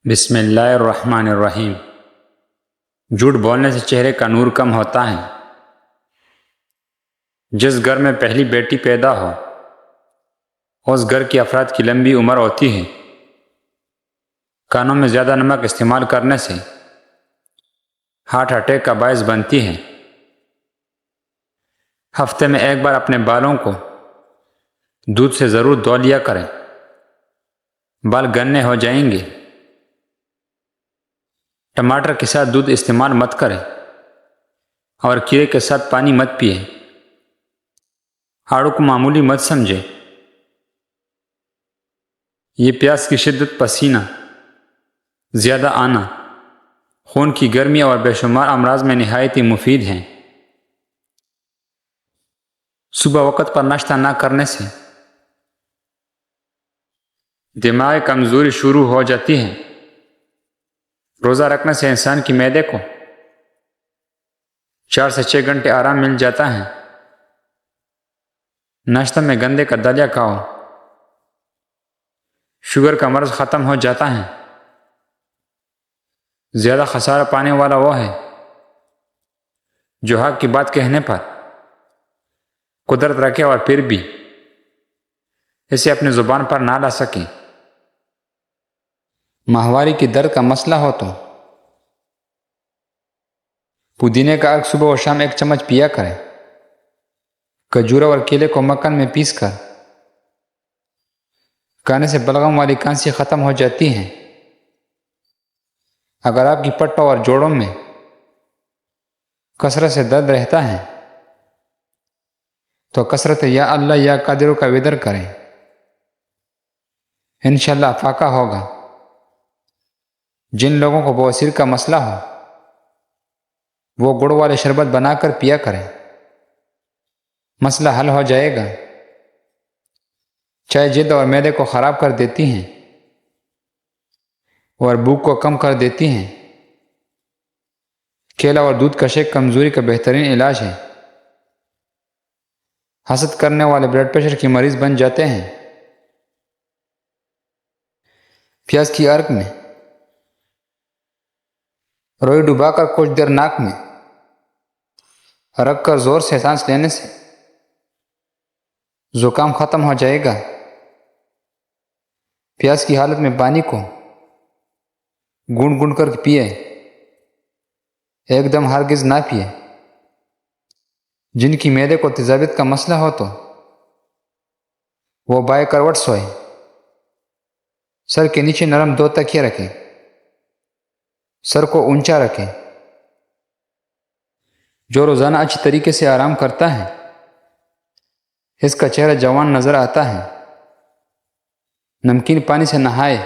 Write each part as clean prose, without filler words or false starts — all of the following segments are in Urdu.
بسم اللہ الرحمن الرحیم۔ جھوٹ بولنے سے چہرے کا نور کم ہوتا ہے۔ جس گھر میں پہلی بیٹی پیدا ہو اس گھر کی افراد کی لمبی عمر ہوتی ہے۔ کانوں میں زیادہ نمک استعمال کرنے سے ہارٹ اٹیک کا باعث بنتی ہے۔ ہفتے میں ایک بار اپنے بالوں کو دودھ سے ضرور دھو لیا کریں، بال گنے ہو جائیں گے۔ ٹماٹر کے ساتھ دودھ استعمال مت کریں اور کیڑے کے ساتھ پانی مت پئیں۔ آڑو کو معمولی مت سمجھیں۔ یہ پیاس کی شدت، پسینہ زیادہ آنا، خون کی گرمی اور بے شمار امراض میں نہایت ہی مفید ہیں۔ صبح وقت پر ناشتہ نہ کرنے سے دماغی کمزوری شروع ہو جاتی ہے۔ روزہ رکھنے سے انسان کی معدے کو 4 سے 6 گھنٹے آرام مل جاتا ہے۔ ناشتہ میں گندے کا دلیہ کھاؤ، شوگر کا مرض ختم ہو جاتا ہے۔ زیادہ خسارہ پانے والا وہ ہے جو حق کی بات کہنے پر قدرت رکھے اور پھر بھی اسے اپنی زبان پر نہ لا سکے۔ ماہواری کی درد کا مسئلہ ہو تو پودینے کا عرق صبح و شام 1 چمچ پیا کریں۔ کھجوروں اور کیلے کو مکھن میں پیس کر کھانے سے بلغم والی کھانسی ختم ہو جاتی ہے۔ اگر آپ کی پٹوں اور جوڑوں میں کثرت سے درد رہتا ہے تو کثرت یا اللہ یا قادر کا ودر کریں، انشاءاللہ فاقہ ہوگا۔ جن لوگوں کو بواسیر کا مسئلہ ہو وہ گڑ والے شربت بنا کر پیا کریں، مسئلہ حل ہو جائے گا۔ چائے جلد اور معدے کو خراب کر دیتی ہیں اور بھوک کو کم کر دیتی ہیں۔ کیلا اور دودھ کا شیک کمزوری کا بہترین علاج ہے۔ حسد کرنے والے بلڈ پریشر کے مریض بن جاتے ہیں۔ پیاز کی عرق میں روئی ڈبا کر کچھ دیر ناک میں رکھ کر زور سے سانس لینے سے زکام ختم ہو جائے گا۔ پیاس کی حالت میں پانی کو گونڈ گونڈ کر پیے، ایک دم ہرگز نہ پیے۔ جن کی معدے کو تیزابیت کا مسئلہ ہو تو وہ بائیں کروٹ سوئے، سر کے نیچے نرم 2 تکیے رکھیں، سر کو اونچا رکھیں۔ جو روزانہ اچھی طریقے سے آرام کرتا ہے اس کا چہرہ جوان نظر آتا ہے۔ نمکین پانی سے نہائے،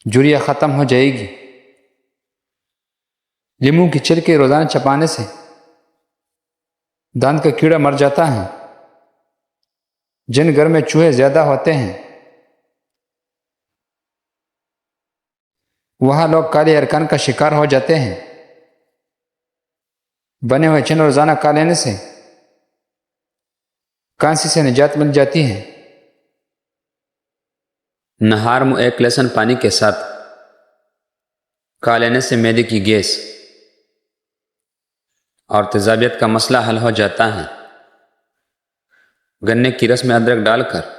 جھریاں ختم ہو جائے گی۔ لیموں کی چھلکے روزانہ چبانے سے دانت کا کیڑا مر جاتا ہے۔ جن گھر میں چوہے زیادہ ہوتے ہیں وہاں لوگ کالے ارکان کا شکار ہو جاتے ہیں۔ بنے ہوئے چن روزانہ کھا لینے سے کانسی سے نجات مل جاتی ہے۔ نہار میں 1 لہسن پانی کے ساتھ کھا لینے سے معدے کی گیس اور تیزابیت کا مسئلہ حل ہو جاتا ہے۔ گنے کی رس میں ادرک ڈال کر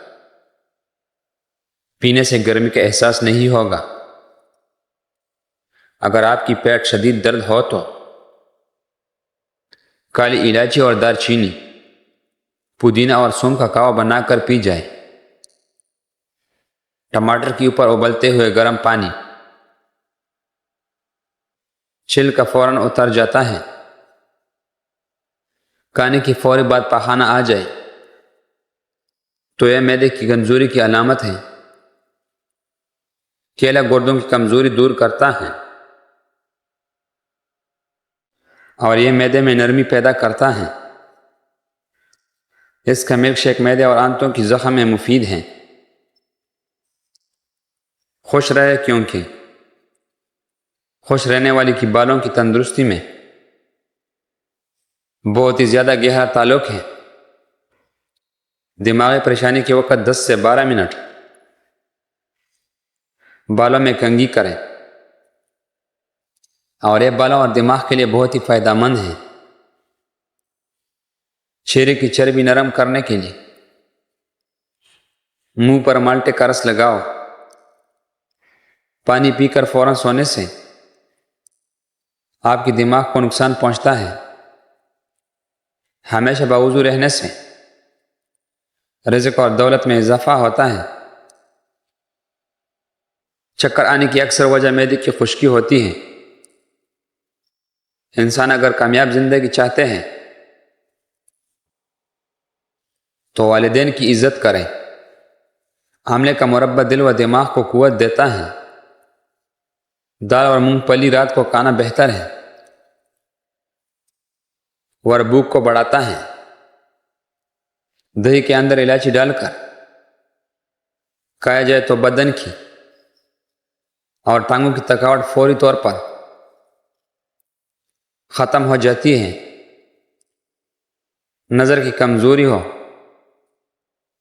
پینے سے گرمی کا احساس نہیں ہوگا۔ اگر آپ کی پیٹ شدید درد ہو تو کالی الائچی اور دار چینی، پودینہ اور سونف کا کہوہ بنا کر پی جائے۔ ٹماٹر کے اوپر ابلتے ہوئے گرم پانی چھل کا فوراً اتر جاتا ہے۔ کھانے کی فوری بعد پخانہ آ جائے تو یہ معدے کی کمزوری کی علامت ہے۔ کیلا گردوں کی کمزوری دور کرتا ہے اور یہ معدے میں نرمی پیدا کرتا ہے۔ اس کا ملک شیک معدے اور آنتوں کی زخم میں مفید ہے۔ خوش رہے کیونکہ خوش رہنے والی کی بالوں کی تندرستی میں بہت ہی زیادہ گہرا تعلق ہے۔ دماغی پریشانی کے وقت 10 سے 12 منٹ بالوں میں کنگھی کریں، اور یہ بالوں اور دماغ کے لیے بہت ہی فائدہ مند ہے۔ چہرے کی چربی نرم کرنے کے لیے منہ پر مالٹے کا رس لگاؤ۔ پانی پی کر فوراً سونے سے آپ کی دماغ کو نقصان پہنچتا ہے۔ ہمیشہ باوضو رہنے سے رزق اور دولت میں اضافہ ہوتا ہے۔ چکر آنے کی اکثر وجہ معدے کی خشکی ہوتی ہے۔ انسان اگر کامیاب زندگی چاہتے ہیں تو والدین کی عزت کریں۔ آملے کا مربع دل و دماغ کو قوت دیتا ہے۔ دال اور مونگ پھلی رات کو کھانا بہتر ہے اور بھوک کو بڑھاتا ہے۔ دہی کے اندر الائچی ڈال کر کھایا جائے تو بدن کی اور ٹانگوں کی تھکاوٹ فوری طور پر ختم ہو جاتی ہے۔ نظر کی کمزوری ہو،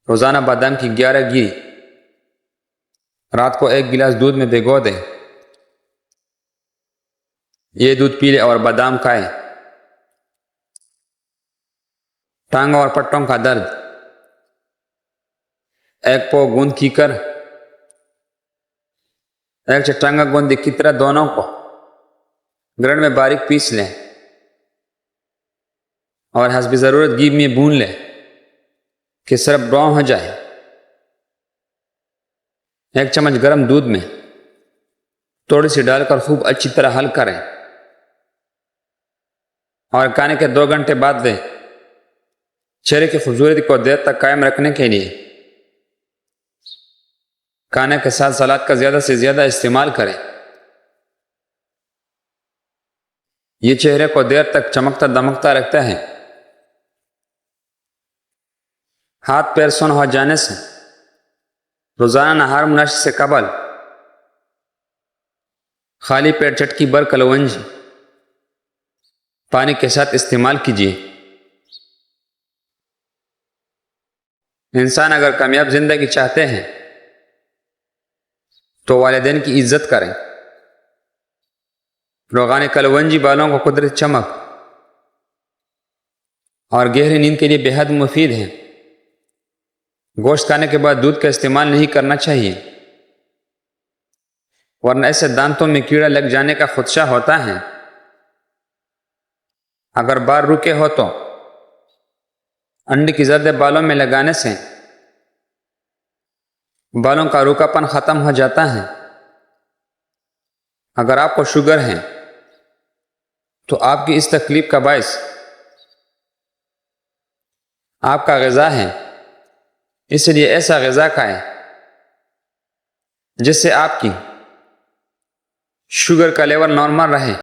روزانہ بادام کی 11 گری رات کو 1 گلاس دودھ میں بھگو دیں۔ یہ دودھ پی لے اور بادام کھائیں۔ ٹانگوں اور پٹوں کا درد 1 پاؤ گوند کی کر 1 چٹانگا گوند کی طرح دونوں کو گرینڈ میں باریک پیس لیں اور حسب ضرورت گھی میں بھون لیں کہ سرپ براؤن ہو جائے۔ 1 چمچ گرم دودھ میں تھوڑی سی ڈال کر خوب اچھی طرح حل کریں اور کھانے کے 2 گھنٹے بعد دیں۔ چہرے کی خوبصورتی کو دیر تک قائم رکھنے کے لیے کھانے کے ساتھ سلاد کا زیادہ سے زیادہ استعمال کریں۔ یہ چہرے کو دیر تک چمکتا دمکتا رکھتا ہے۔ ہاتھ پیر سن ہو جانے سے روزانہ نہار مناشی سے قبل خالی پیٹ چٹکی بھر کلونجی پانی کے ساتھ استعمال کیجیے۔ انسان اگر کامیاب زندگی چاہتے ہیں تو والدین کی عزت کریں۔ روغان کلونجی بالوں کو قدرتی چمک اور گہری نیند کے لیے بے حد مفید ہے۔ گوشت کھانے کے بعد دودھ کا استعمال نہیں کرنا چاہیے، ورنہ ایسے دانتوں میں کیڑا لگ جانے کا خدشہ ہوتا ہے۔ اگر بال رکے ہو تو انڈے کی زردیں بالوں میں لگانے سے بالوں کا روکھاپن ختم ہو جاتا ہے۔ اگر آپ کو شوگر ہے تو آپ کی اس تکلیف کا باعث آپ کا غذا ہے، اس لیے ایسا غذا کھائیں جس سے آپ کی شوگر کا لیول نارمل رہے۔